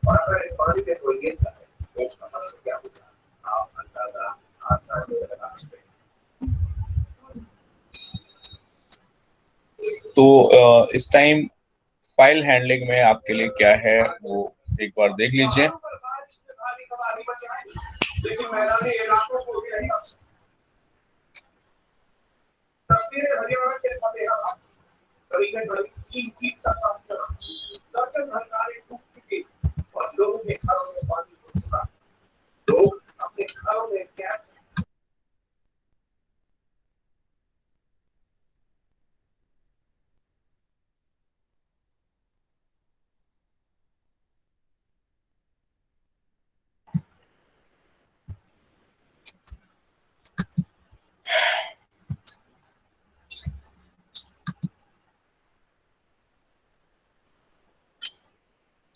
और अगर इस पानी में कोई गिर जाए तो उसका असर क्या होगा, आप अंदाजा आसानी से लगा सकते हैं। तो इस टाइम फाइल हैंडलिंग में आपके लिए क्या है वो एक बार देख लीजिए। लेकिन मैदानी इलाकों को भी नहीं हरियाणा के फतेहाबाद करीब 3 फीट तक पानी जमा, दर्जन घरगारें डूब चुकी और लोगों के घरों में पानी घुस चुका। लोग अपने घरों में gas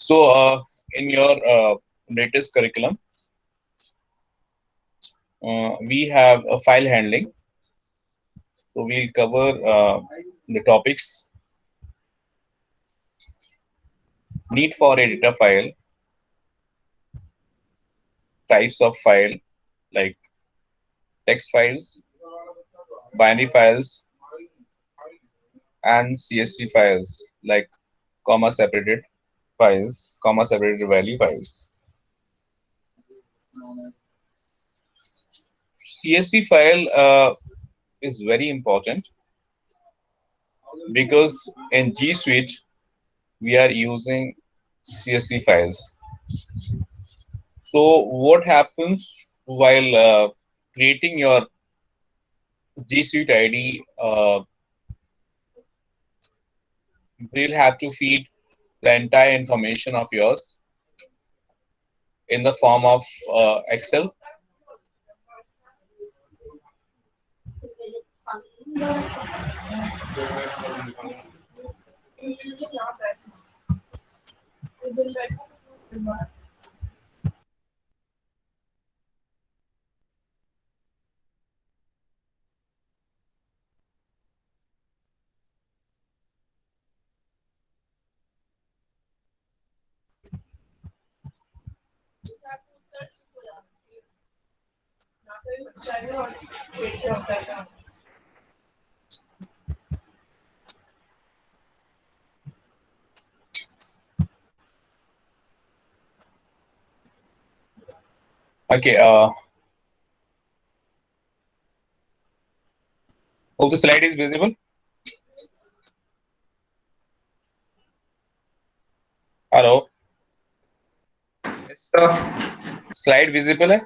So, in your latest curriculum, we have a file handling. So, we'll cover the topics: need for a data file, types of file like text files, binary files, and CSV files like comma separated files, comma separated value files. CSV file is very important because in G Suite we are using CSV files. So what happens while creating your G Suite ID? We'll have to feed the entire information of yours in the form of Excel. Okay. Hope the slide is visible. Hello. Yes, sir. Slide visible है?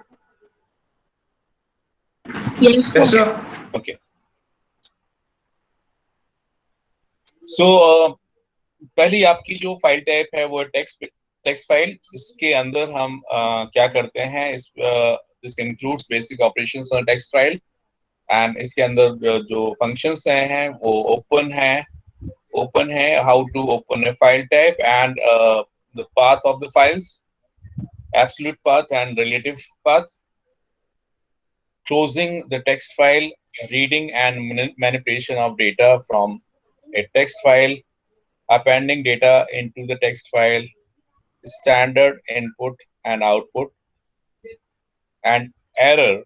Yes, sir. Okay. So पहली आपकी जो file type है वो text file. इसके अंदर हम क्या करते हैं, this includes basic operations on text file and इसके अंदर जो फंक्शंस हैं वो ओपन है how to open a file type and the path of the files, absolute path and relative path, closing the text file, reading and manipulation of data from a text file, appending data into the text file, standard input and output, and error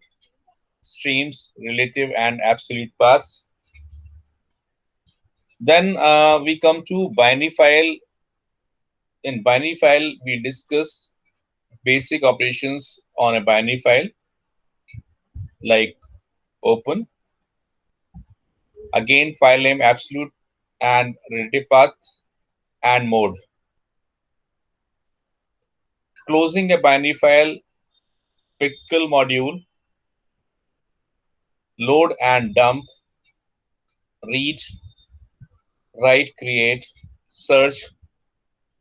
streams, relative and absolute paths. Then we come to binary file. In binary file, we discuss basic operations on a binary file like open, again file name, absolute and relative path, and mode. Closing a binary file, pickle module, load and dump, read, write, create, search,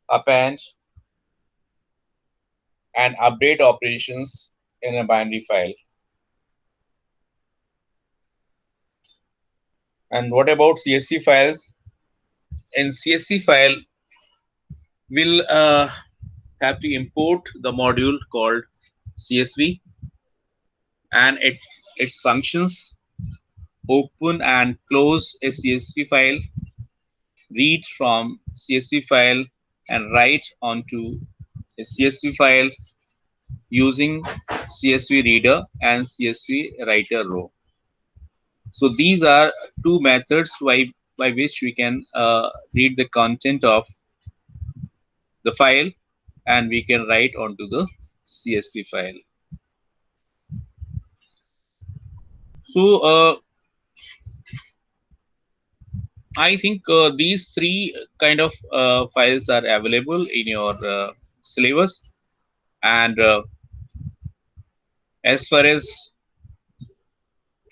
append, and update operations in a binary file. And what about CSV files? In CSV file, we'll have to import the module called CSV and its functions. Open and close a CSV file, read from CSV file, and write onto a CSV file using CSV reader and CSV writer row. So these are two methods by which we can read the content of the file and we can write onto the CSV file. So I think these three kind of files are available in your syllabus. And as far as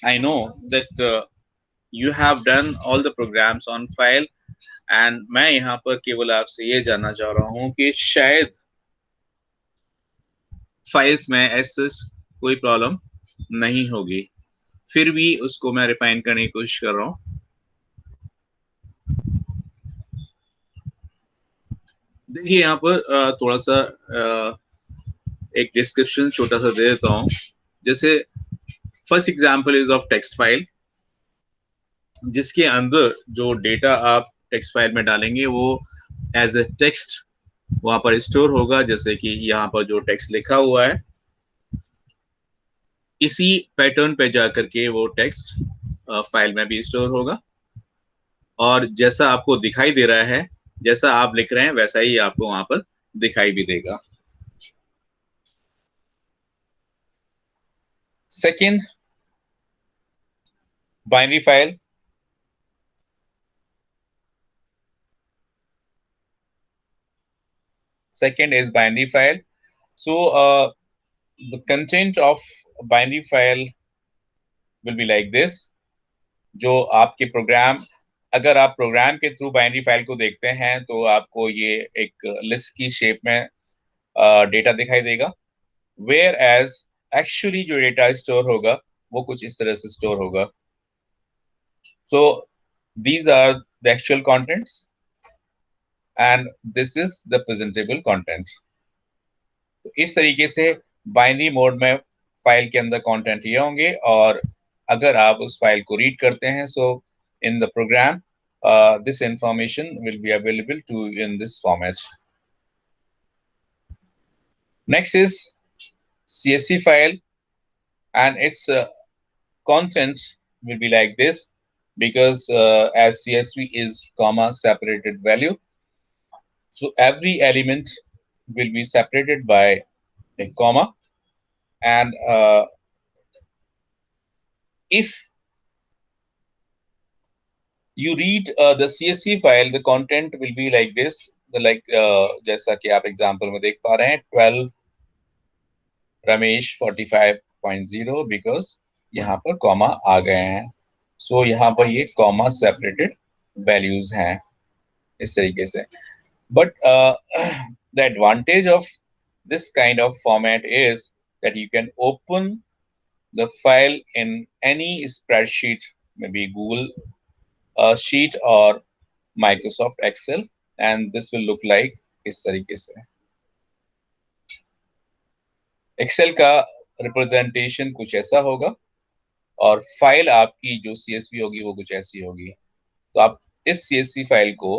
I know that you have done all the programs on file, and मैं यहाँ पर केवल आपसे ये जानना चाह रहा हूँ कि शायद फाइल्स में ऐसे कोई प्रॉब्लम नहीं होगी, फिर भी उसको मैं रिफाइन करने की कोशिश कर रहा हूँ. देखिए यहाँ पर थोड़ा सा एक डिस्क्रिप्शन छोटा सा दे देता हूँ. जैसे first example is of text file, जिसके अंदर जो डेटा आप टेक्स्ट फाइल में डालेंगे वो एज ए टेक्स्ट वहां पर स्टोर होगा. जैसे कि यहाँ पर जो टेक्स्ट लिखा हुआ है इसी पैटर्न पे जाकर के वो टेक्स्ट फाइल में भी स्टोर होगा, और जैसा आपको दिखाई दे रहा है, जैसा आप लिख रहे हैं वैसा ही आपको वहां पर दिखाई भी देगा. Second, binary file. Second is binary file. So the content of binary file will be like this. जो आपके प्रोग्राम, अगर आप प्रोग्राम के थ्रू बाइनरी फाइल को देखते हैं तो आपको ये एक लिस्ट की शेप में डेटा दिखाई देगा. वेयर एज एक्चुअली जो डेटा स्टोर होगा वो कुछ इस तरह से स्टोर होगा. So these are the actual contents and this is the presentable content. तो इस तरीके से बाइनरी मोड में फाइल के अंदर कंटेंट ये होंगे, और अगर आप उस फाइल को रीड करते हैं so in the program this information will be available too in this format. Next is CSV file, and its content will be like this, because as CSV is comma separated value, so every element will be separated by a comma, and if you read the CSV file, the content will be like this. जैसा कि आप example में देख पा रहे हैं 12 Ramesh 45.0, because यहाँ पर कॉमा आ गए हैं. सो यहाँ पर ये कॉमा सेपरेटेड वैल्यूज हैं इस तरीके से. But the advantage of this kind of format is that you can open the file in any spreadsheet, may be Google sheet or Microsoft Excel, and this will look like इस तरीके से. Excel का representation कुछ ऐसा होगा और file आपकी जो CSV होगी वो कुछ ऐसी होगी. तो आप इस CSV फाइल को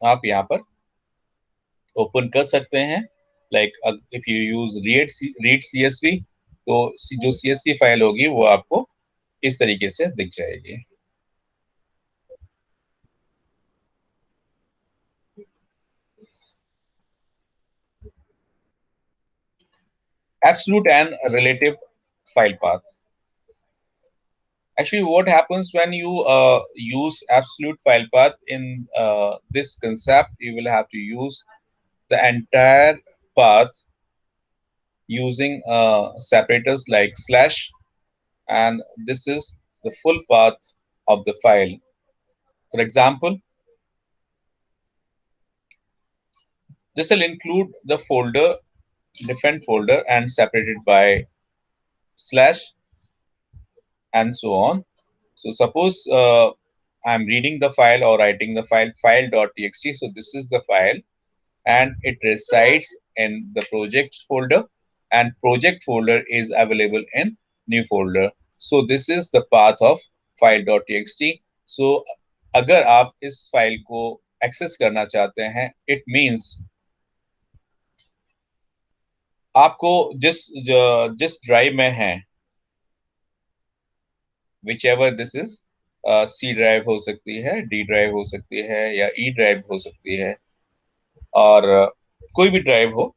आप यहाँ पर ओपन कर सकते हैं. Like if you use read CSV, तो जो CSV फाइल होगी वो आपको इस तरीके से दिख जाएगी. Absolute and relative file path. Actually, what happens when you use absolute file path in this concept, you will have to use the entire path using separators like slash, and this is the full path of the file. For example, this will include the folder, different folder, and separated by slash and so on. So suppose I'm reading the file or writing the file.txt. So this is the file and it resides in the project folder, and project folder is available in new folder. So this is the path of file.txt. So अगर आप इस file को access करना चाहते हैं, it means आपको जिस drive में है, whichever this is, C drive हो सकती है, डी ड्राइव हो सकती है, या ई ड्राइव हो सकती है, और कोई भी ड्राइव हो,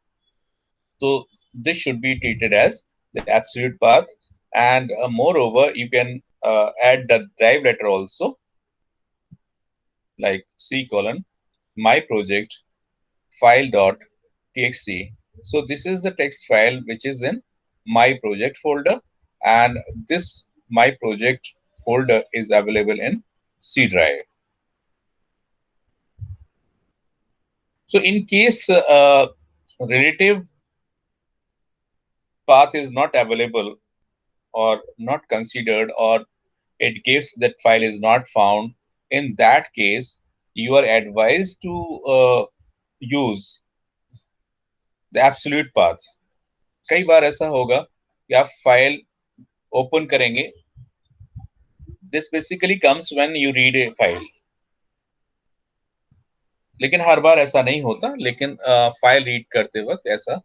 तो this should be treated as the absolute path. And moreover, you can add the drive letter also, like C colon my project file dot txt. So this is the text file which is in my project folder, and this my project folder is available in C drive. So in case relative path is not available or not considered, or it gives that file is not found, in that case you are advised to use the absolute path. कई बार ऐसा होगा कि आप file open करेंगे, this basically comes when you read A file, लेकिन हर बार ऐसा नहीं होता, लेकिन फाइल रीड करते वक्त ऐसा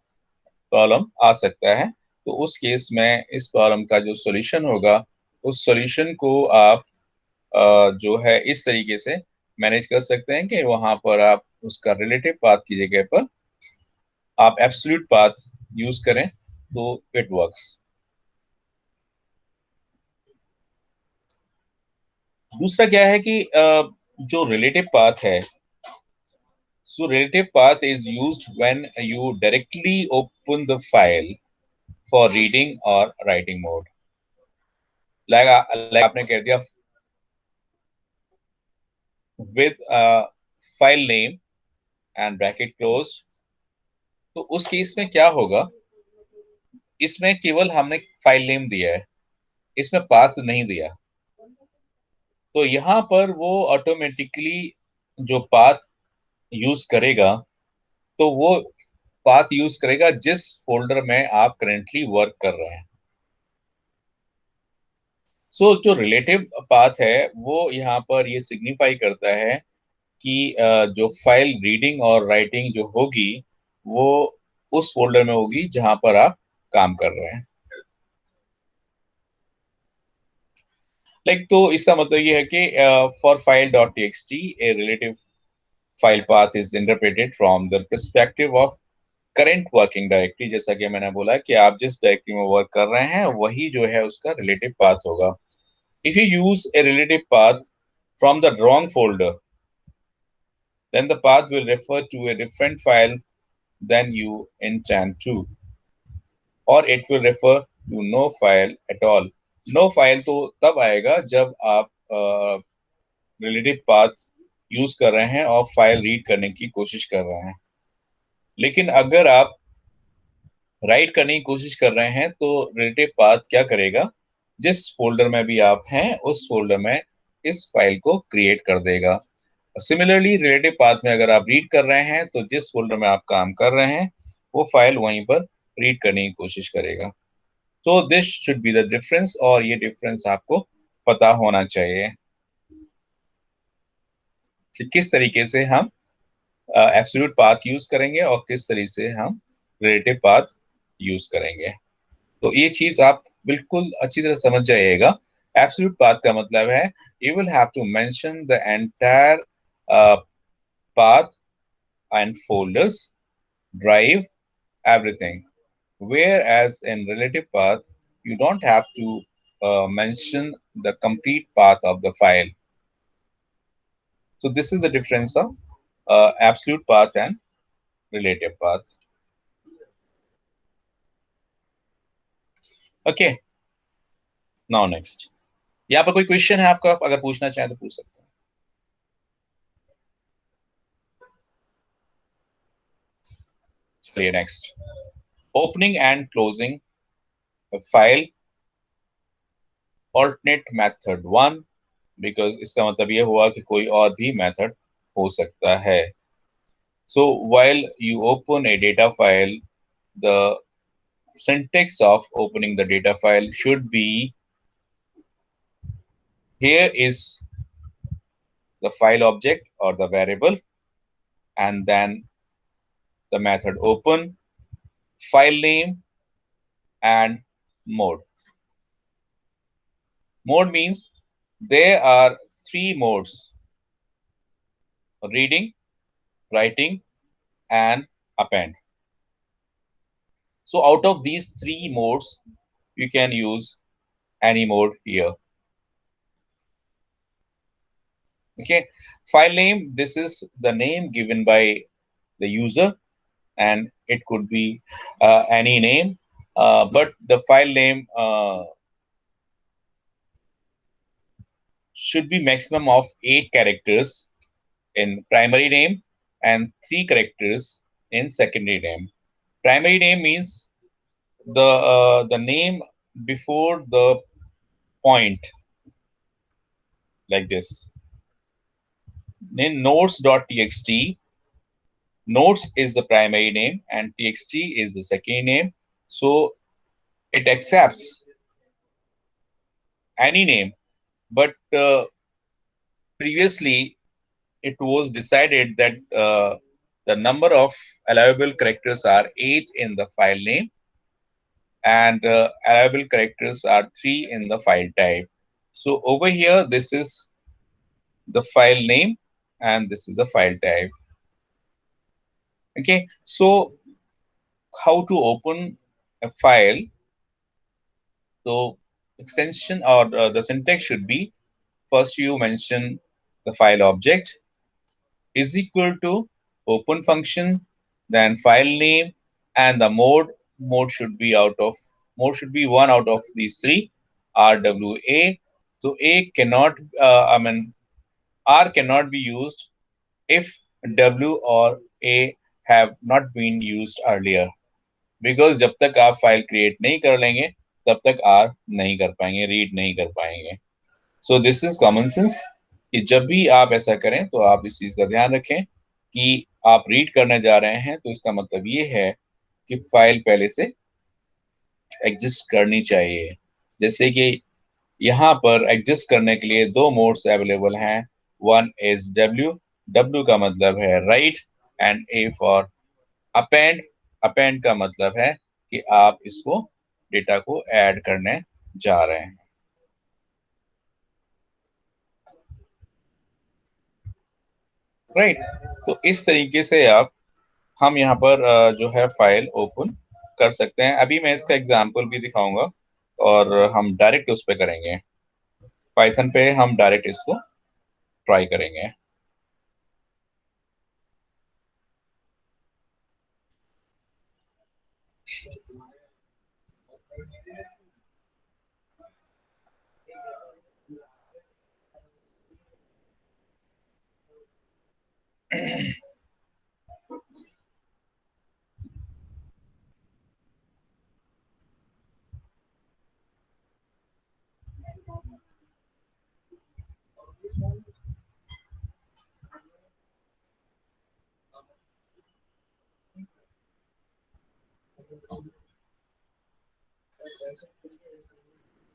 प्रॉब्लम आ सकता है। तो उस केस में इस प्रॉब्लम का जो सॉल्यूशन होगा, उस सॉल्यूशन को आप जो है इस तरीके से मैनेज कर सकते हैं कि वहां पर आप उसका रिलेटिव पाथ की जगह पर आप एब्सोल्यूट पाथ यूज करें, तो इट वर्क्स। दूसरा क्या है कि जो रिलेटिव पाथ है, so relative path is used when you directly open the file for reading और राइटिंग मोड। लाइक आपने कह दिया with file name and bracket close, तो उस केस में क्या होगा, इसमें केवल हमने फाइल नेम दिया है, इसमें पाथ नहीं दिया, तो यहाँ पर वो ऑटोमेटिकली जो पाथ यूज करेगा, तो वो पाथ यूज करेगा जिस फोल्डर में आप करेंटली वर्क कर रहे हैं। सो जो रिलेटिव पाथ है वो यहाँ पर ये सिग्निफाई करता है कि जो फाइल रीडिंग और राइटिंग जो होगी, वो उस फोल्डर में होगी जहां पर आप काम कर रहे हैं। तो इसका मतलब ये है कि for file dot TXT a relative file path is interpreted from the perspective of current working directory. जैसा कि मैंने बोला कि आप जिस डायरेक्टरी में वर्क कर रहे हैं वही जो है उसका रिलेटिव पाथ होगा। If you use a relative path from the wrong folder, then the path will refer to a different file than you intend to, or it will refer to no file at all. No file तो तब आएगा जब आप relative path use कर रहे हैं और file read करने की कोशिश कर रहे हैं। लेकिन अगर आप राइट करने की कोशिश कर रहे हैं, तो रिलेटिव पाथ क्या करेगा, जिस फोल्डर में भी आप हैं उस फोल्डर में इस फाइल को क्रिएट कर देगा। सिमिलरली रिलेटिव पाथ में अगर आप रीड कर रहे हैं, तो जिस फोल्डर में आप काम कर रहे हैं वो फाइल वहीं पर रीड करने की कोशिश करेगा। तो this should be the difference, और ये डिफरेंस आपको पता होना चाहिए कि किस तरीके से हम एब्सोल्यूट पाथ यूज करेंगे और किस तरीके से हम रिलेटिव पाथ यूज करेंगे। तो ये चीज आप बिल्कुल अच्छी तरह समझ जाइएगा। एब्सोल्यूट पाथ का मतलब है you will have to mention the entire path and folders, drive, everything. Whereas in relative path, you don't have to mention the complete path of the file. So this is the difference of absolute path and relative path. Okay. Now next. यहाँ पर कोई question है आपका, अगर पूछना चाहें तो पूछ सकते हैं। चलिए next, opening and closing file alternate method 1, because इसका मतलब ये हुआ कि कोई और भी मेथड हो सकता है। So while you open a data file, the syntax of opening the data file should be, here is the file object or the variable, and then the method open, file name, and mode. Mode means there are three modes: reading, writing, and append. So out of these three modes, you can use any mode here. Okay, file name, this is the name given by the user, and it could be any name, but the file name should be maximum of 8 characters in primary name and 3 characters in secondary name. Primary name means the name before the point, like this. In notes.txt, notes is the primary name and txt is the second name. So it accepts any name, but previously it was decided that the number of allowable characters are 8 in the file name, and allowable characters are 3 in the file type. So over here, this is the file name and this is the file type. Okay, so how to open a file? So extension or the syntax should be, first you mention the file object is equal to open function, then file name, and the mode. Mode should be one out of these three, RWA. So A cannot, R cannot be used if W or A have not been used earlier, because जब तक आप file create नहीं कर लेंगे तब तक R नहीं कर पाएंगे, रीड नहीं कर पाएंगे. सो दिस इज कॉमन सेंस कि जब भी आप ऐसा करें तो आप इस चीज का ध्यान रखें कि आप रीड करने जा रहे हैं तो इसका मतलब ये है कि फाइल पहले से एग्जिस्ट करनी चाहिए. जैसे कि यहाँ पर एग्जिस्ट करने के लिए दो मोड्स अवेलेबल हैं. वन इज डब्ल्यू, डब्ल्यू का मतलब है right, and A for append. Append का मतलब है कि आप इसको डेटा को ऐड करने जा रहे हैं. राइट, तो इस तरीके से आप हम यहाँ पर जो है फाइल ओपन कर सकते हैं. अभी मैं इसका एग्जांपल भी दिखाऊंगा और हम डायरेक्ट उस पर करेंगे. पाइथन पे हम डायरेक्ट इसको ट्राई करेंगे.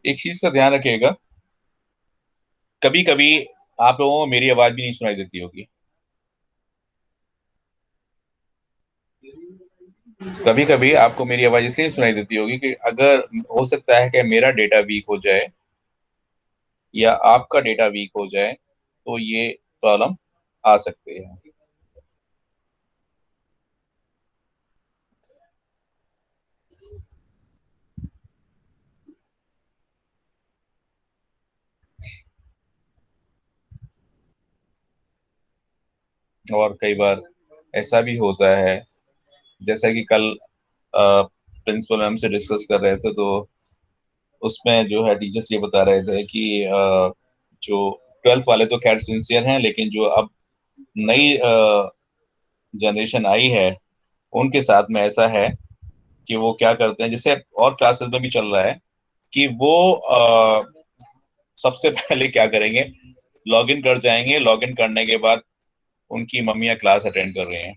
एक चीज का ध्यान रखिएगा, कभी कभी आप लोगों को मेरी आवाज भी नहीं सुनाई देती होगी. कभी कभी आपको मेरी आवाज इसलिए सुनाई देती होगी कि अगर हो सकता है कि मेरा डेटा वीक हो जाए या आपका डेटा वीक हो जाए तो ये प्रॉब्लम आ सकती है. और कई बार ऐसा भी होता है, जैसा कि कल प्रिंसिपल मैम से डिस्कस कर रहे थे तो उसमें जो है टीचर्स ये बता रहे थे कि जो 12th वाले तो खैर सिंसियर हैं, लेकिन जो अब नई जनरेशन आई है उनके साथ में ऐसा है कि वो क्या करते हैं, जैसे और क्लासेस में भी चल रहा है कि वो सबसे पहले क्या करेंगे, लॉगिन कर जाएंगे. लॉगिन करने के बाद उनकी मम्मियाँ क्लास अटेंड कर रही हैं,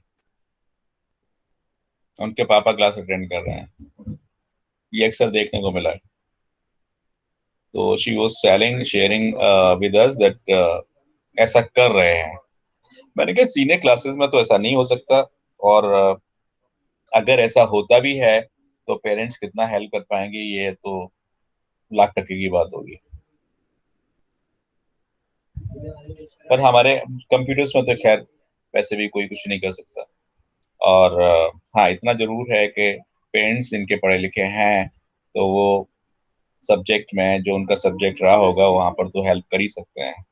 उनके पापा क्लास अटेंड कर रहे हैं. ये अक्सर देखने को मिला है. तो she was sharing with us that ऐसा कर रहे हैं. मैंने कहा सीनियर क्लासेस में तो ऐसा नहीं हो सकता, और अगर ऐसा होता भी है तो पेरेंट्स कितना हेल्प कर पाएंगे, ये तो लाख टके की बात होगी। पर हमारे कंप्यूटर्स में तो खैर वैसे भी कोई कुछ नहीं कर सकता। और हाँ, इतना जरूर है कि पेरेंट्स इनके पढ़े लिखे हैं तो वो सब्जेक्ट में जो उनका सब्जेक्ट रहा होगा वहाँ पर तो हेल्प कर ही सकते हैं।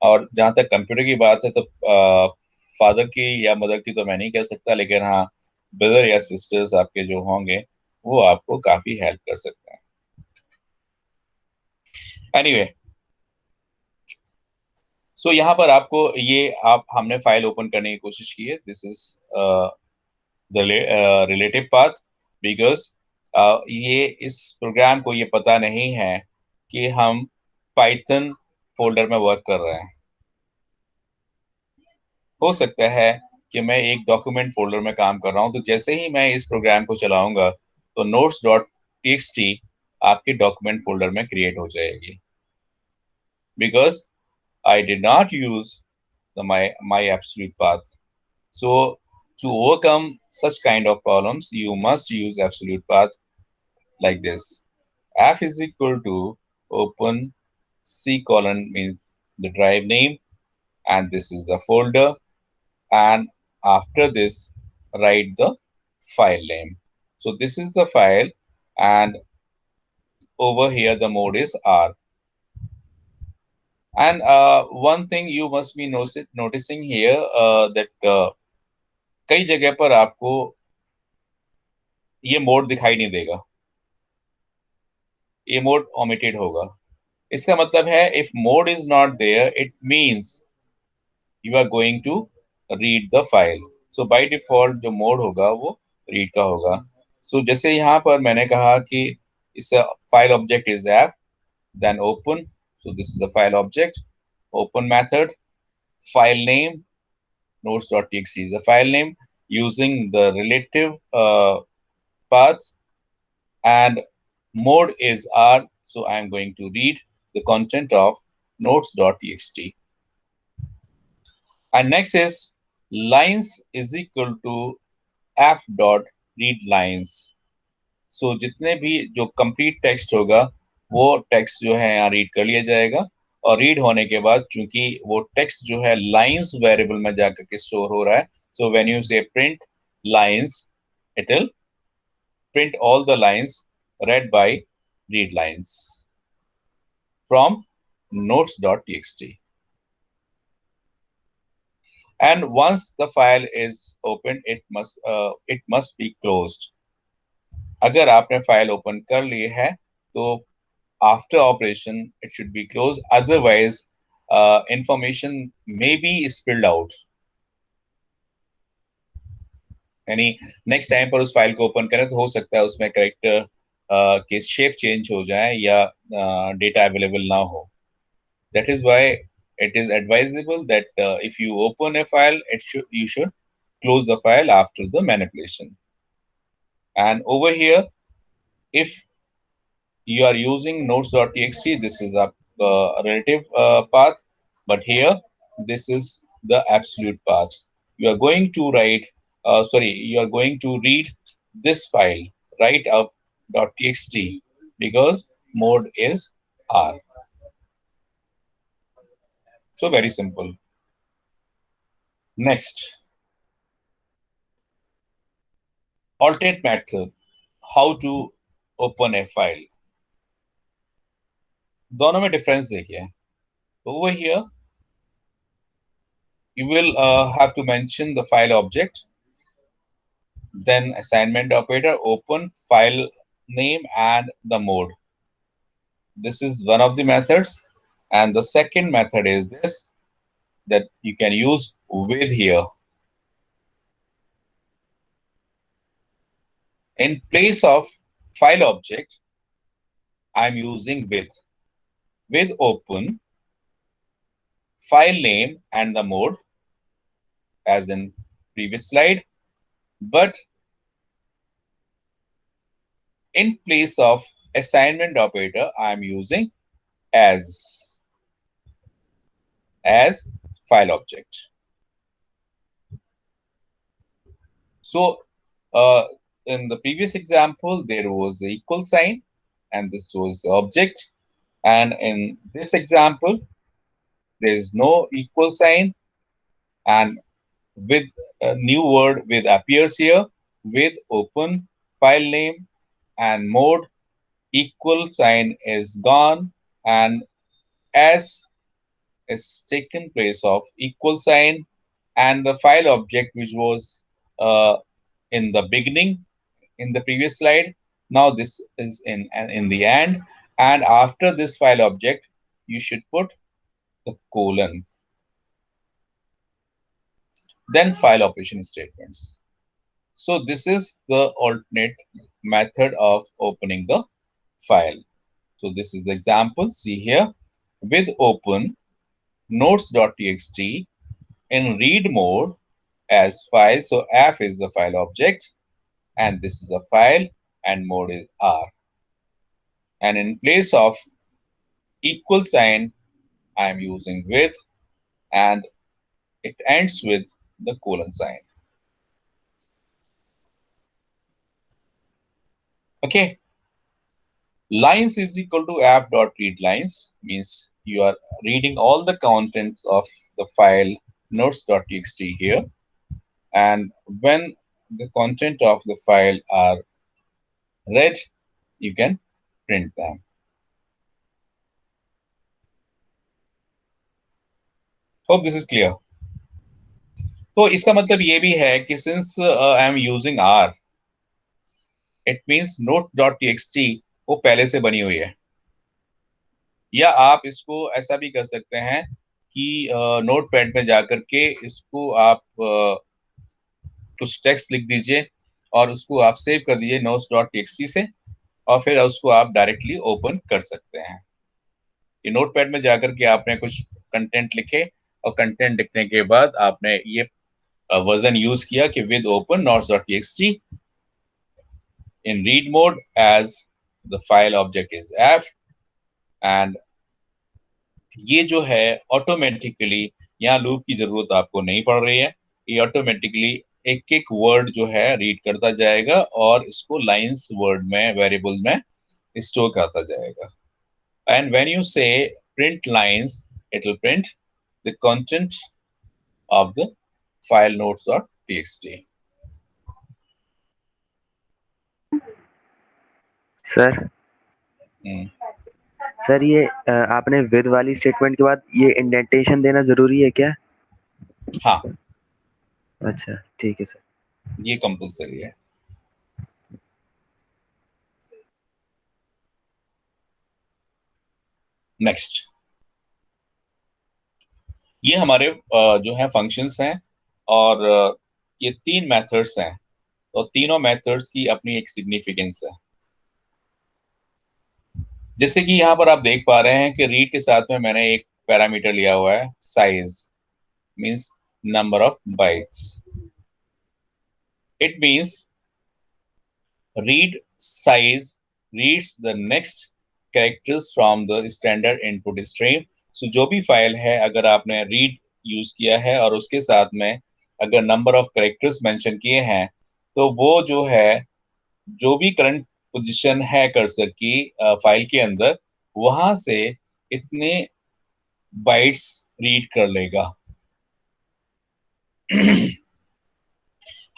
और जहाँ तक कंप्यूटर की बात है तो फादर की या मदर की तो मैं नहीं कह सकता, लेकिन हाँ, ब्रदर या सिस्टर्स आपके जो होंगे वो आपको काफी हेल्प कर सकते हैं। एनीवे, सो यहाँ पर आपको ये आप हमने फाइल ओपन करने की कोशिश की है। This is the relative path, because ये इस प्रोग्राम को ये पता नहीं है कि हम पाइथन फोल्डर में वर्क कर रहे हैं। हो सकता है कि मैं एक डॉक्यूमेंट फोल्डर में काम कर रहा हूं, तो जैसे ही मैं इस प्रोग्राम को चलाऊंगा तो नोट्स डॉट टीएक्सटी आपके डॉक्यूमेंट फोल्डर में क्रिएट हो जाएगी, because I did not use the my absolute path. So to overcome such kind of problems, you must use absolute path like this. F is equal to open C colon means the drive name, and this is the folder, and after this write the file name. So this is the file, and over here the mode is R. And one thing you must be noticing here, that कई जगह पर आपको ये mode दिखाई नहीं देगा, ये mode omitted होगा। इसका मतलब है if mode is not there, it means you are going to read the file. So by default जो मोड होगा वो read का होगा। So जैसे यहाँ पर मैंने कहा कि इस file object is f, then open. So this is the file object, open method, file name, notes.txt is the file name using the relative path, and mode is R. So I am going to read the content of notes.txt. And next is lines is equal to f dot read lines. So जितने भी जो complete text होगा वो text जो है यहाँ read कर लिया जाएगा, और read होने के बाद चूंकि वो text जो है lines variable में जाकर के store हो रहा है, so when you say print lines, it will print all the lines read by read lines from notes.txt. And once the file is opened, it must be closed. अगर आपने file open कर ली है तो after operation it should be closed, otherwise information may be spilled out. यानी next time पर उस file को open करें तो हो सकता है उसमें करेक्टर के शेप चेंज हो जाए या डेटा अवेलेबल ना हो। That is why it is advisable that if you open a file, you should close the file after the manipulation. And over here, if you are using notes.txt, this is a relative path, but here this is the absolute path. You are going to write, you are going to read this file, write up.txt, because mode is R. So very simple. Next, alternate method, how to open a file. दोनों में difference देखिए. Over here, you will have to mention the file object, then assignment operator, open, file name, and the mode. This is one of the methods. And the second method is this, that you can use with here. In place of file object, I'm using with. With open, file name, and the mode, as in previous slide. But in place of assignment operator, I'm using as file object. So, uh, in the previous example, there was the equal sign, and this was the object. And in this example, there is no equal sign, and with a new word with appears here with open file name and mode. Equal sign is gone, and as is taken place of equal sign, and the file object which was uh, in the beginning in the previous slide. Now this is in the end, and after this file object, you should put the colon, then file operation statements. So this is the alternate method of opening the file. So this is example. See here, with open notes.txt in read mode as file. So f is the file object, and this is a file, and mode is r. And in place of equal sign, I am using with, and it ends with the colon sign. Okay. Lines is equal to f dot read lines, means you are reading all the contents of the file notes.txt here, and when the content of the file are read, you can print them. Hope this is clear. तो इसका मतलब ये भी है कि since I am using R, it means note.txt वो पहले से बनी हुई है, या आप इसको ऐसा भी कर सकते हैं कि नोट पैड में जाकर के इसको आप कुछ टेक्स्ट लिख दीजिए और उसको आप सेव कर दीजिए नोट्स डॉट टीएक्सटी से, और फिर उसको आप डायरेक्टली ओपन कर सकते हैं। ये नोट पैड में जाकर के आपने कुछ कंटेंट लिखे, और कंटेंट लिखने के बाद आपने ये वर्जन यूज किया कि with open notes dot TXT in read mode as the file object is F, and ये जो है ऑटोमेटिकली यहाँ लूप की जरूरत आपको नहीं पड़ रही है, ये ऑटोमेटिकली एक एक वर्ड जो है रीड करता जाएगा और इसको लाइंस वर्ड में वेरिएबल में स्टोर करता जाएगा। एंड व्हेन यू से print lines, it will print the content of the file notes dot TXT. Sir sir ये आपने विद वाली स्टेटमेंट के बाद ये इंडेंटेशन देना जरूरी है क्या? हाँ, अच्छा ठीक है सर, ये कंपल्सरी है। नेक्स्ट, ये हमारे जो है फंक्शंस हैं, और ये तीन मेथड्स हैं, और तीनों मेथड्स की अपनी एक सिग्निफिकेंस है। जैसे कि यहाँ पर आप देख पा रहे हैं कि रीड के साथ में मैंने एक पैरामीटर लिया हुआ है size, means number of bytes. It means read size reads the next characters from the standard input stream. So जो भी फाइल है, अगर आपने रीड यूज किया है और उसके साथ में अगर नंबर ऑफ कैरेक्टर्स मेंशन किए हैं, तो वो जो है जो भी करंट पोजीशन है कर्सर की फाइल के अंदर, वहां से इतने बाइट्स रीड कर लेगा।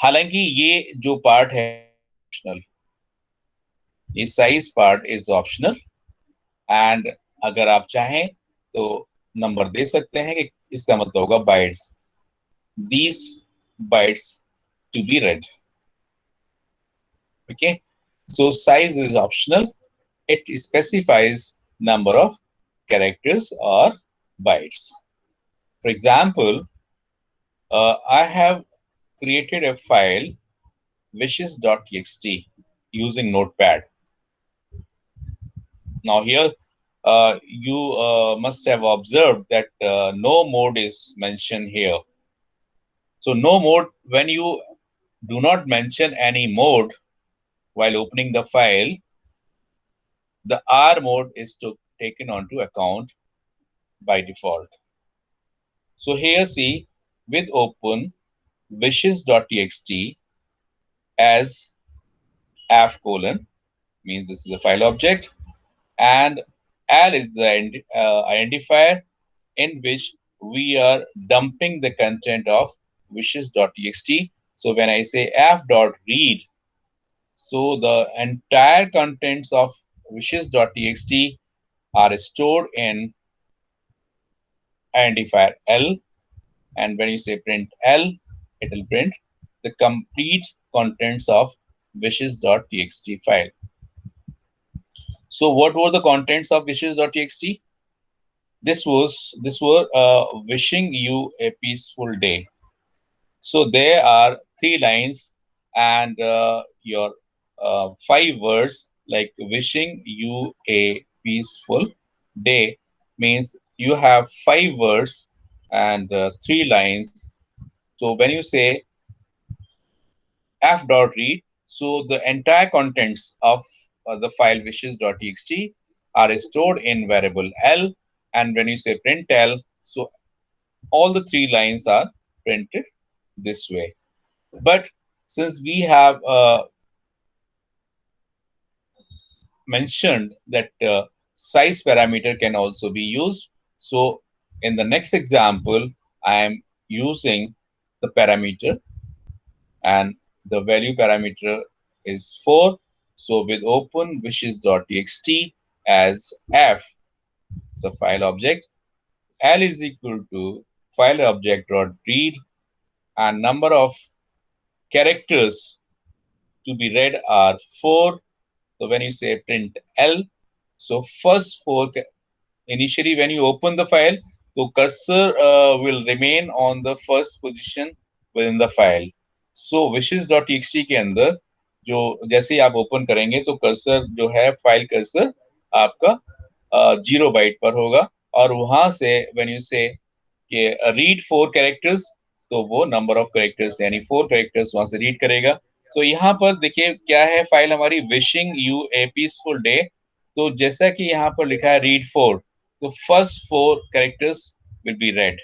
हालांकि ये जो पार्ट है ऑप्शनल, ये size part is optional, and अगर आप चाहें तो नंबर दे सकते हैं कि इसका मतलब होगा bytes, these bytes to be read. Okay, so size is optional. It specifies number of characters or bytes. For example, I have created a file wishes.txt using Notepad. Now here you must have observed that no mode is mentioned here. So no mode, when you do not mention any mode while opening the file, the R mode is taken onto account by default. So here see, with open wishes.txt as f colon, means this is the file object, and L is the identifier in which we are dumping the content of wishes.txt. So when I say f.read, so the entire contents of wishes.txt are stored in identifier L, and when you say print L, it will print the complete contents of wishes.txt file. So what were the contents of wishes.txt? This were wishing you a peaceful day. So there are 3 lines and your 5 words like wishing you a peaceful day means you have 5 words and 3 lines. So when you say f.read, so the entire contents of the file wishes.txt are stored in variable L, and when you say print L, so all the 3 lines are printed this way. But since we have mentioned that size parameter can also be used, so in the next example, I am using the parameter, and the value parameter is 4. So with open wishes.txt as f, it's a file object, L is equal to file object dot read, and number of characters to be read are 4. So when you say print L, so first 4, initially when you open the file, the cursor will remain on the first position within the file. So wishes.txt के अंदर जो जैसे ही आप open करेंगे तो cursor जो है file cursor आपका 0 बाइट पर होगा, और वहां से व्हेन यू से कि रीड 4 कैरेक्टर्स, तो वो नंबर ऑफ कैरेक्टर्स यानी 4 कैरेक्टर्स वहां से रीड करेगा. तो यहाँ पर देखिए क्या है, फाइल हमारी wishing U A peaceful day. तो जैसा कि यहाँ पर लिखा है रीड 4, तो first 4 characters will be red.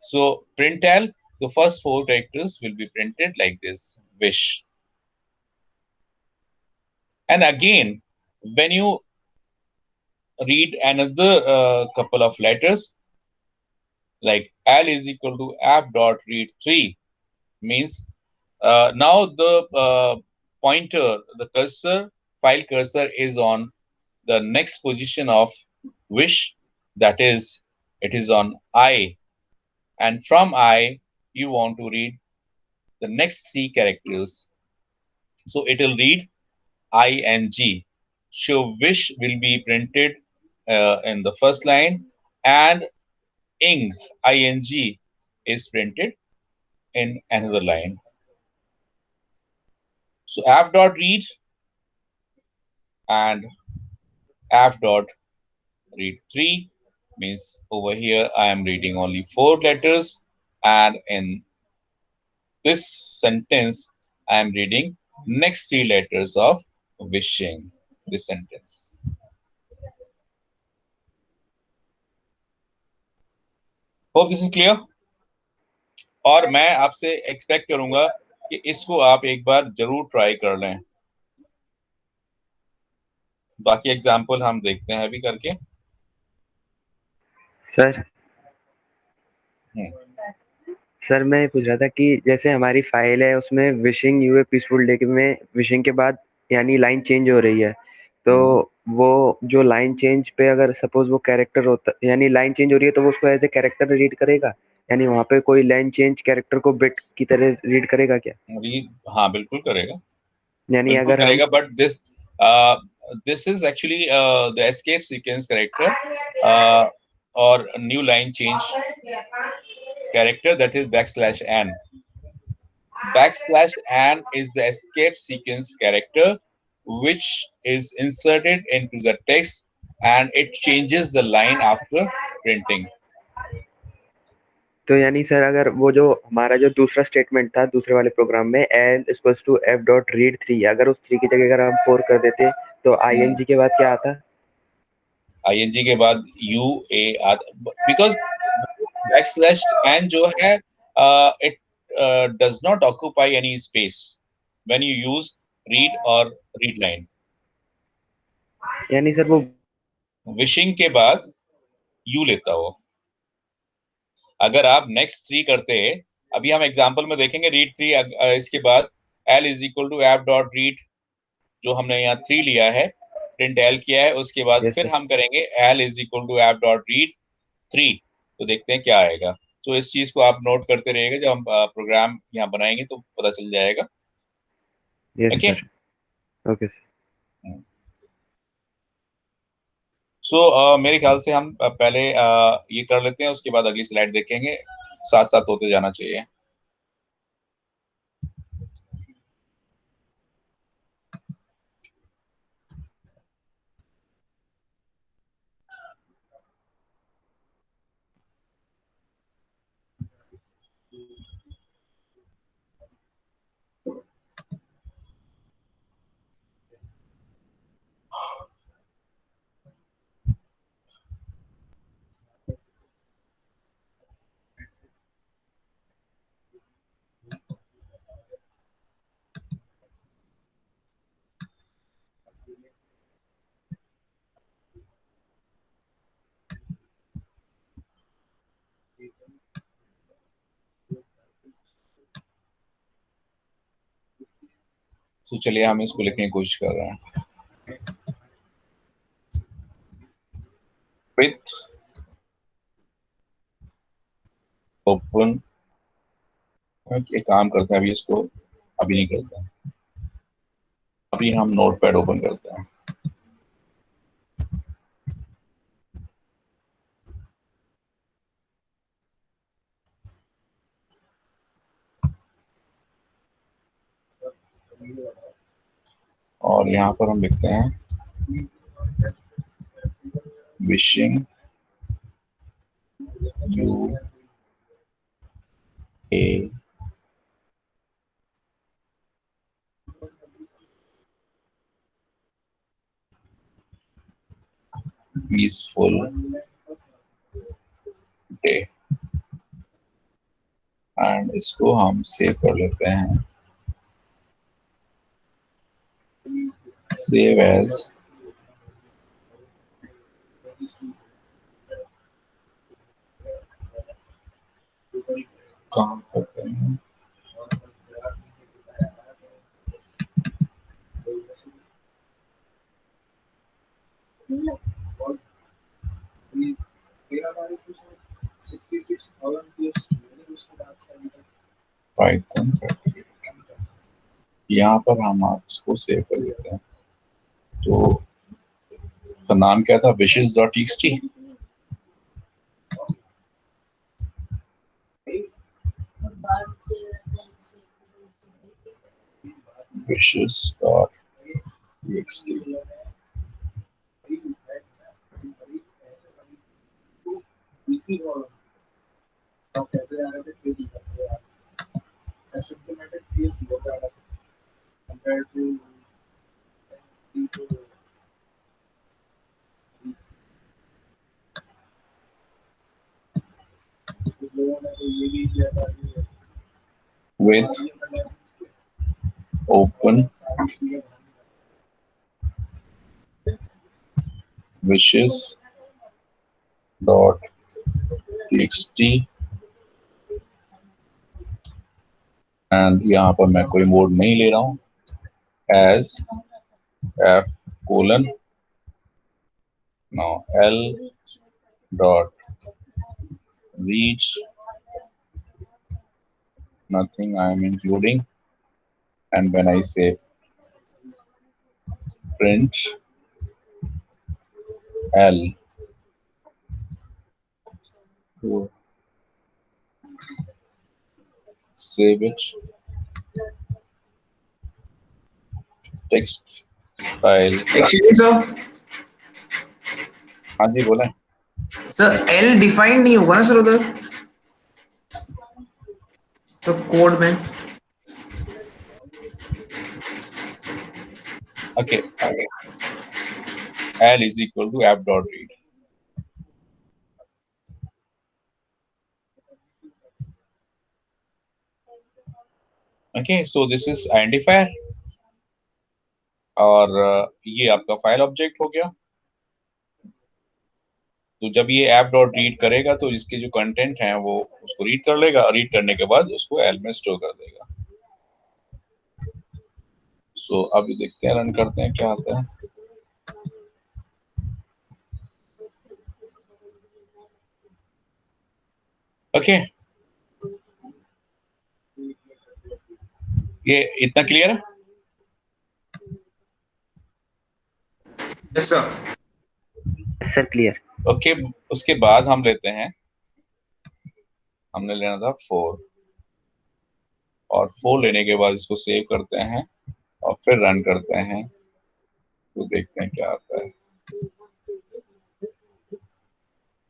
So print L, the first 4 characters will be printed like this, wish. And again, when you read another couple of letters, like L is equal to f dot read 3, means now the pointer, the cursor, file cursor is on the next position of wish, that is, it is on I, and from I, you want to read the next 3 characters. So it will read ing. So wish will be printed in the first line, and ing is printed in another line. So f dot read and f dot read 3 means over here I am reading only 4 letters, and in this sentence I am reading next 3 letters of wishing, this sentence. Hope this is clear. और मैं आपसे expect करूंगा कि इसको आप एक बार जरूर try कर लें. बाकी एग्जाम्पल हम देखते हैं अभी करके. सर सर मैं पूछ रहा था कि जैसे हमारी फाइल है उसमें wishing U A peaceful day में विशिंग के बाद यानी लाइन चेंज हो रही है, तो वो जो लाइन चेंज पे अगर सपोज वो कैरेक्टर होता यानी लाइन चेंज हो रही है तो वो उसको एज ए कैरेक्टर रीड करेगा, यानी वहाँ पे कोई लाइन चेंज कैरेक्टर को बिट की तरह रीड करेगा क्या? हाँ बिल्कुल करेगा, यानी बिल्कुल अगर करेगा. But this is actually the escape sequence character or a new line change character, that is \n. \n is the escape sequence character which is inserted into the text and it changes the line after printing. तो यानी sir अगर वो जो हमारा जो दूसरा statement था दूसरे वाले प्रोग्राम में L equals to f dot read 3, अगर उस 3 की जगह अगर हम 4 कर देते तो ing के बाद क्या आता? ing के बाद UA आता, बिकॉज \n जो है does not occupy any space when you use read or read line. यानी सर वो विशिंग के बाद यू लेता हो। अगर आप नेक्स्ट 3 करते, अभी हम एग्जांपल में देखेंगे रीड 3, इसके बाद l is equal to F dot read, जो हमने यहाँ 3 लिया है, प्रिंट l किया है, उसके बाद Yes, फिर sir. हम करेंगे l is equal to F dot read 3, तो देखते हैं क्या आएगा। तो इस चीज को आप नोट करते रहिएगा, जब हम प्रोग्राम यहाँ बनाएंगे तो पता चल जाएगा। Yes, okay. sir. Okay, sir. सो मेरे ख्याल से हम पहले ये कर लेते हैं, उसके बाद अगली स्लाइड देखेंगे, साथ साथ होते जाना चाहिए। तो चलिए हम इसको लिखने की कोशिश कर रहे हैं। विथ ओपन, एक काम करते हैं, अभी इसको अभी नहीं करते हैं, अभी हम नोटपैड ओपन करते हैं। और यहाँ पर हम लिखते हैं wishing U A peaceful day, and इसको हम सेव कर लेते हैं, सेव एज, काम करते हैं पाइथन। यहाँ पर हम इसको सेव कर लेते हैं। तो का नाम क्या था? wishes.txt। wishes.txt। with open wishes dot txt, and यहाँ पर मैं कोई मोड नहीं ले रहा हूँ, as f colon now l dot reach, nothing I am including, and when I say print l to save it, text file। Actually sir, हाँ जी बोले। सर एल डिफाइंड नहीं होगा ना सर उधर, तो कोड में। Okay, l is equal to app dot read। Okay, so this is identifier और ये आपका फाइल ऑब्जेक्ट हो गया। तो जब ये ऐप डॉट रीड करेगा तो इसके जो कंटेंट हैं वो उसको रीड कर लेगा, रीड करने के बाद उसको एल में स्टोर कर देगा। सो अभी देखते हैं, रन करते हैं क्या आता है। ओके, ये इतना क्लियर है? Yes sir. Sir clear. Okay, उसके बाद हम लेते हैं, हमने लेना था 4 और 4 लेने के बाद इसको सेव करते हैं और फिर रन करते हैं तो देखते हैं क्या आता है।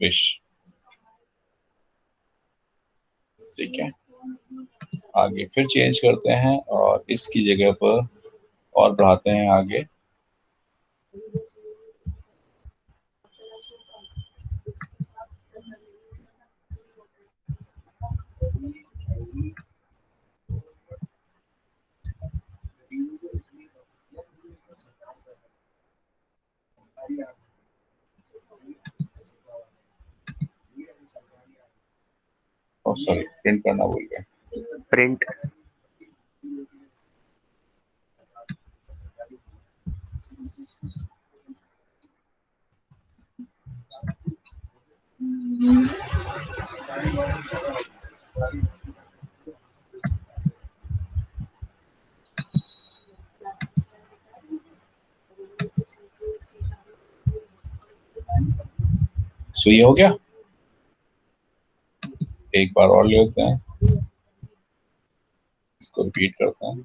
विश, ठीक है, आगे फिर चेंज करते हैं और इसकी जगह पर और बढ़ाते हैं आगे। सॉरी, प्रिंट करना भूल गया। प्रिंट। सो ये हो गया। एक बार और लेते हैं, इसको रिपीट करते हैं।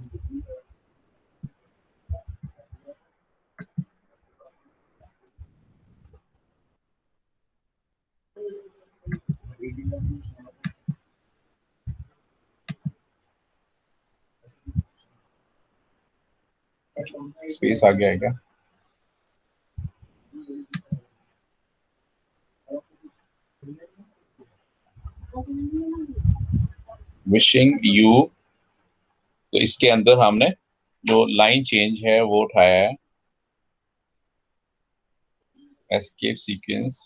स्पेस आ गया है क्या? विशिंग यू, तो इसके अंदर हमने जो लाइन चेंज है वो उठाया है। एस्केप सीक्वेंस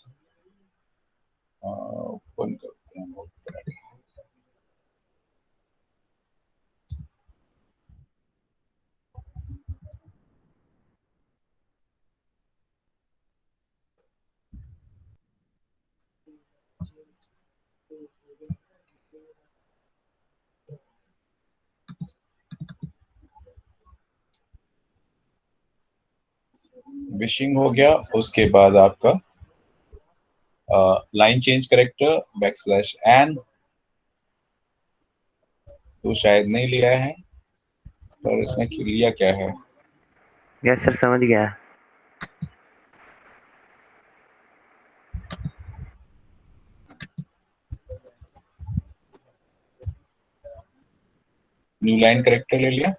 ओपन करते हैं। विशिंग हो गया, उसके बाद आपका line change character backslash N, तो शायद नहीं लिया है, पर इसने लिया क्या है? यस सर, समझ गया। न्यू लाइन करेक्टर ले लिया,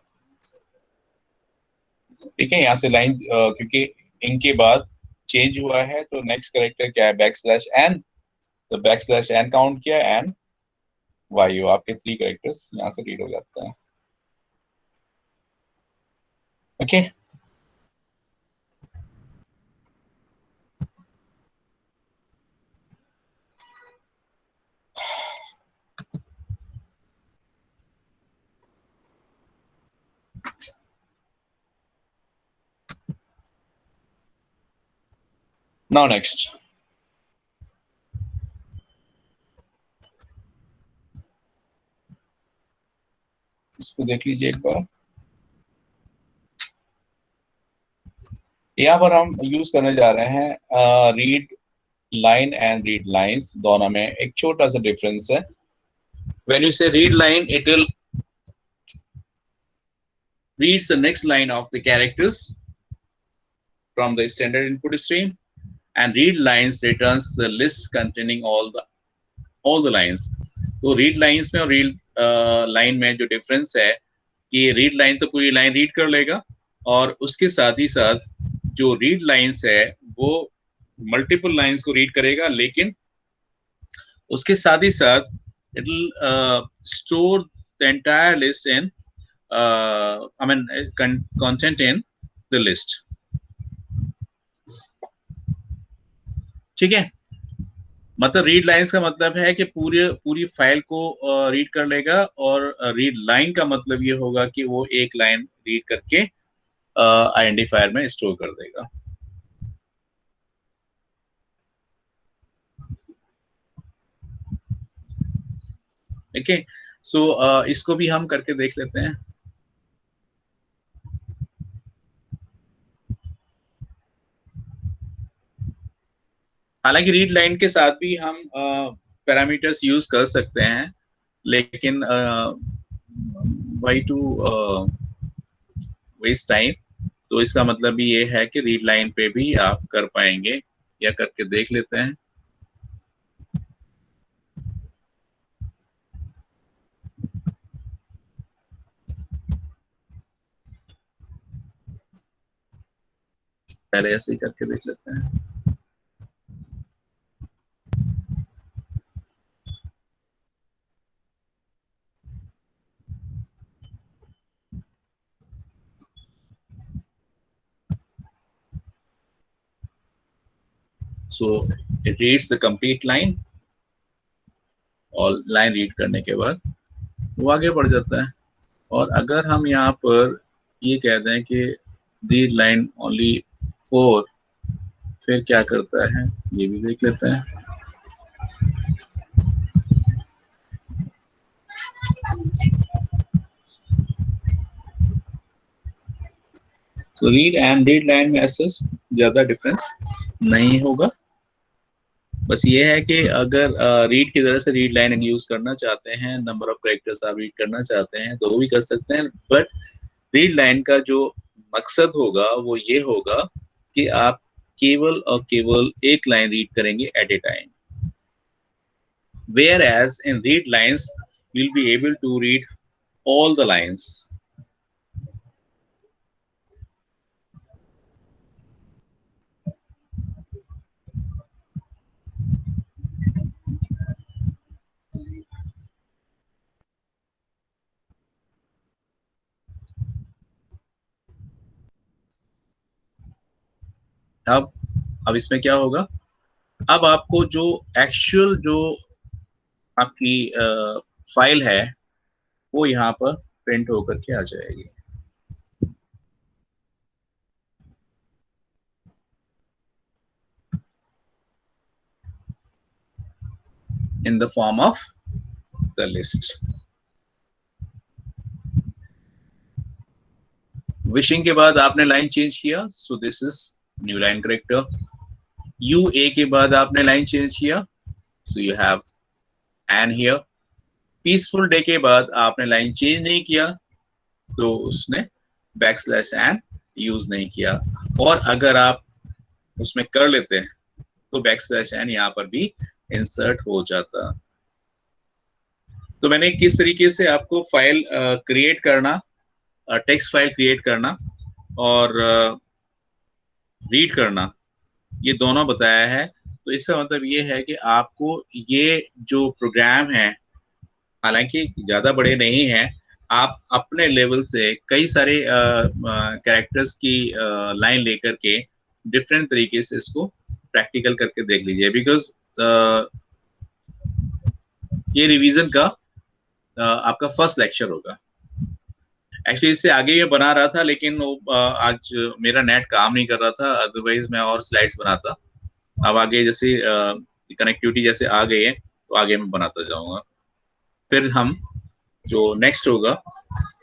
ठीक है। यहाँ से लाइन क्योंकि इनके बाद चेंज हुआ है तो नेक्स्ट करेक्टर क्या है? बैकस्लैश एन, तो बैकस्लैश एन काउंट किया, एन वाई, आपके 3 करेक्टर्स यहाँ से रीड हो जाते हैं। ओके, नाउ नेक्स्ट, इसको देख लीजिए एक बार। यहाँ पर हम यूज करने जा रहे हैं read line and read lines, दोनों में एक छोटा सा डिफरेंस है। व्हेन यू से read line, it will reads the next line of the characters from the standard input stream, and read lines returns the list containing all the lines. तो read lines में और read line में जो difference है कि read line तो पूरी line read कर लेगा और उसके साथ ही साथ जो read lines है वो multiple lines को read करेगा, लेकिन उसके साथ ही साथ it will store the entire list in I mean content in the list. ठीक है, मतलब रीड लाइंस का मतलब है कि पूरी फाइल को रीड कर लेगा, और रीड लाइन का मतलब ये होगा कि वो एक लाइन रीड करके आइडेंटिफायर में स्टोर कर देगा। ठीक है, सो इसको भी हम करके देख लेते हैं। हालांकि रीड लाइन के साथ भी हम पैरामीटर्स यूज कर सकते हैं, लेकिन वाई टू वेस्ट टाइम, तो इसका मतलब भी ये है कि रीड लाइन पे भी आप कर पाएंगे, या करके देख लेते हैं। पहले ऐसे ही करके देख लेते हैं। So it reads the complete line, और लाइन रीड करने के बाद वो आगे बढ़ जाता है। और अगर हम यहाँ पर ये कह दें कि रीड लाइन ओनली 4, फिर क्या करता है ये भी देख लेते हैं। So read and read line में ऐसा ज्यादा डिफरेंस नहीं होगा। बस ये है कि अगर रीड की तरह से रीड लाइन यूज करना चाहते हैं, नंबर ऑफ कैरेक्टर्स आप रीड करना चाहते हैं तो वो भी कर सकते हैं, बट रीड लाइन का जो मकसद होगा वो ये होगा कि आप केवल और केवल एक लाइन रीड करेंगे at a time, whereas in read lines you'll be able to read all the lines. अब इसमें क्या होगा, अब आपको जो एक्चुअल जो आपकी फाइल है वो यहाँ पर प्रिंट होकर के आ जाएगी in the form of the list. Wishing के बाद आपने लाइन चेंज किया, so this is new line character. You a के बाद आपने लाइन चेंज किया, so you have an here. Peaceful day के बाद आपने लाइन चेंज नहीं किया, तो उसने बैकस्लैश एन यूज नहीं किया। और अगर आप उसमें कर लेते हैं तो बैकस्लैश एन यहाँ पर भी इंसर्ट हो जाता। तो मैंने किस तरीके से आपको फाइल क्रिएट करना, टेक्स्ट फाइल क्रिएट करना और रीड करना, ये दोनों बताया है। तो इसका मतलब ये है कि आपको ये जो प्रोग्राम है, हालांकि ज़्यादा बड़े नहीं हैं, आप अपने लेवल से कई सारे कैरेक्टर्स की लाइन लेकर के डिफरेंट तरीके से इसको प्रैक्टिकल करके देख लीजिए, बिकॉज ये रिवीजन का आपका फर्स्ट लेक्चर होगा। एक्चुअली इससे आगे ये बना रहा था, लेकिन वो आज मेरा नेट काम नहीं कर रहा था, अदरवाइज मैं और स्लाइड्स बनाता। अब आगे जैसे कनेक्टिविटी जैसे आ गई है तो आगे मैं बनाता जाऊंगा। फिर हम जो नेक्स्ट होगा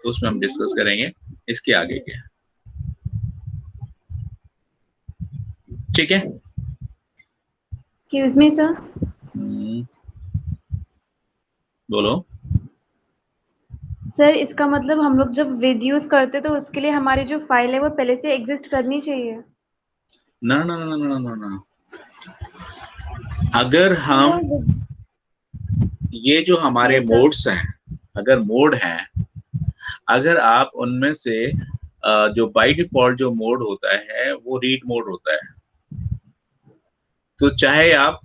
उसमें हम डिस्कस करेंगे इसके आगे के। ठीक है, एक्सक्यूज मी सर। बोलो। सर इसका मतलब हम लोग जब विद यूज करते तो उसके लिए हमारी जो फाइल है वो पहले से एग्जिस्ट करनी चाहिए? ना ना ना ना ना ना, अगर हम ये जो हमारे मोड्स हैं, अगर मोड हैं, अगर आप उनमें से जो बाय डिफॉल्ट जो मोड होता है वो रीड मोड होता है, तो चाहे आप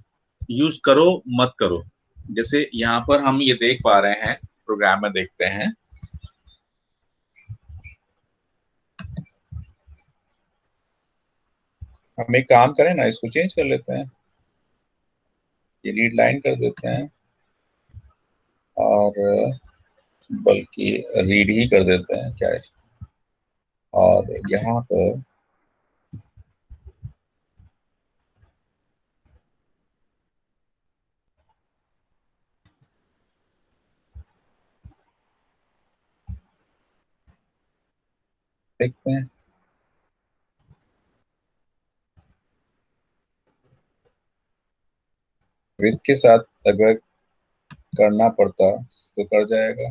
यूज करो मत करो। जैसे यहाँ पर हम ये देख पा रहे हैं, प्रोग्राम में देखते हैं हम एक काम करें ना, इसको चेंज कर लेते हैं, ये रीड लाइन कर देते हैं और बल्कि रीड ही कर देते हैं, क्या है। और यहाँ पर देखते हैं, विद के साथ अगर करना पड़ता तो कर जाएगा।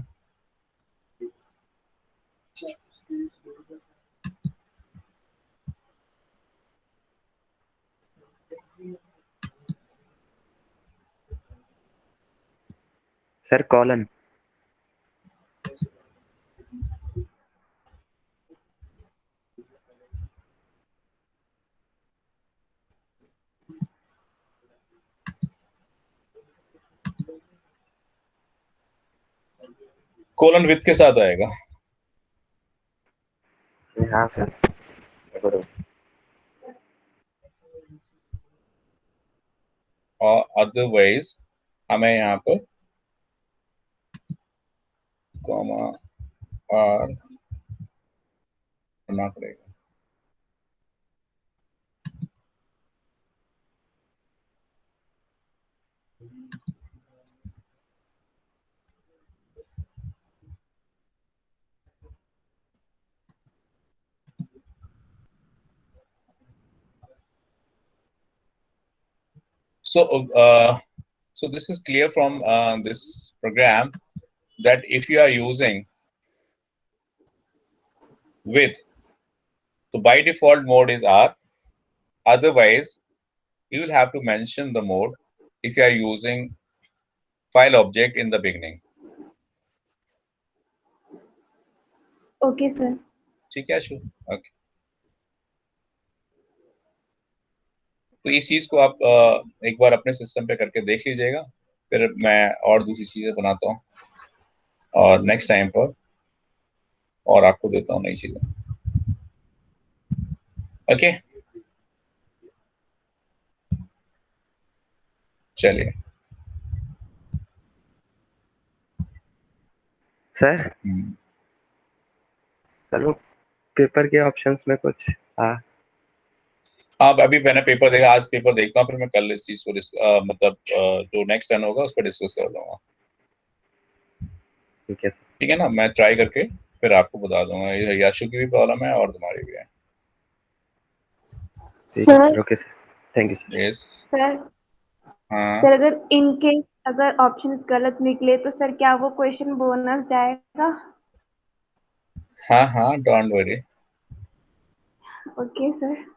Sir colon. कोलन विद के साथ आएगा। हाँ सर बरोबर। और अदरवाइज हमें यहाँ पर कॉमा आर करना पड़ेगा। So, so this is clear from this program that if you are using with, so by default mode is R. Otherwise, you will have to mention the mode if you are using file object in the beginning. Okay sir. ठीक है Ashu? Okay, तो इस चीज को आप एक बार अपने system पे करके देख लीजिएगा, फिर मैं और दूसरी चीजें बनाता हूँ और नेक्स्ट टाइम पर और आपको देता हूँ नई चीजें। ओके, चलिए। सर चलो पेपर के ऑप्शंस में कुछ हाँ हाँ, अभी मैंने पेपर देखा, आज पेपर देखता हूँ, फिर मैं कल इस चीज को मतलब जो नेक्स्ट टर्न होगा उस पर डिस्कस कर लूंगा। ठीक है सर। ठीक है ना, मैं ट्राई करके फिर आपको बता दूंगा। याशु की भी प्रॉब्लम है और तुम्हारी भी है। ठीक है sir sir. Okay sir, thank you sir. Yes. Sir हाँ सर अगर इन केस अगर ऑप्शंस गलत निकले तो सर क्या वो क्वेश्चन बोनस जाएगा? हाँ हाँ, डोंट वरी। Okay sir.